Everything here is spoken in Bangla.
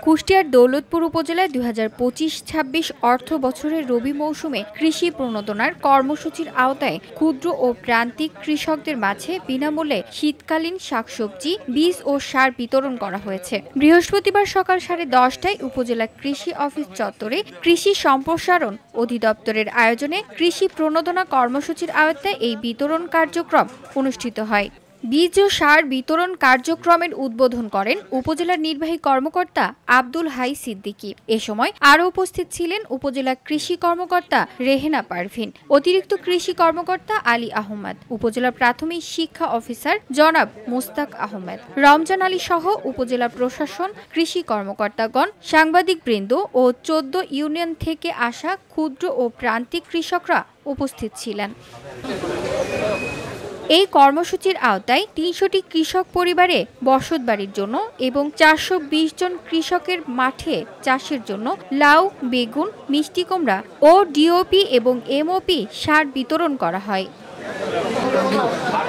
কুষ্টিয়ার দৌলতপুর উপজেলায় 2025-26 অর্থ বছরের রবি মৌসুমে কৃষি প্রণোদনার কর্মসূচির আওতায় ক্ষুদ্র ও প্রান্তিক কৃষকদের মাঝে বিনামূল্যে শীতকালীন শাকসবজি, বীজ ও সার বিতরণ করা হয়েছে। বৃহস্পতিবার সকাল 10:30টায় উপজেলা কৃষি অফিস চত্বরে কৃষি সম্প্রসারণ অধিদপ্তরের আয়োজনে কৃষি প্রণোদনা কর্মসূচির আওতায় এই বিতরণ কার্যক্রম অনুষ্ঠিত হয়। বীজ ও সার বিতরণ কার্যক্রমের উদ্বোধন করেন উপজেলার নির্বাহী কর্মকর্তা আব্দুল হাই সিদ্দিকী। এ সময় আরও উপস্থিত ছিলেন উপজেলা কৃষি কর্মকর্তা রেহেনা পারভিন, অতিরিক্ত কৃষি কর্মকর্তা আলী আহমেদ, উপজেলা প্রাথমিক শিক্ষা অফিসার জনাব মুস্তাক আহমেদ, রমজান আলী সহ উপজেলা প্রশাসন, কৃষি কর্মকর্তাগণ, সাংবাদিকবৃন্দ ও 14 ইউনিয়ন থেকে আসা ক্ষুদ্র ও প্রান্তিক কৃষকরা উপস্থিত ছিলেন। এই কর্মসূচির আওতায় 300টি কৃষক পরিবারে বসতবাড়ির জন্য এবং 420 জন কৃষকের মাঠে চাষের জন্য লাউ, বেগুন, মিষ্টি কুমড়া ও ডিওপি এবং এমওপি সার বিতরণ করা হয়।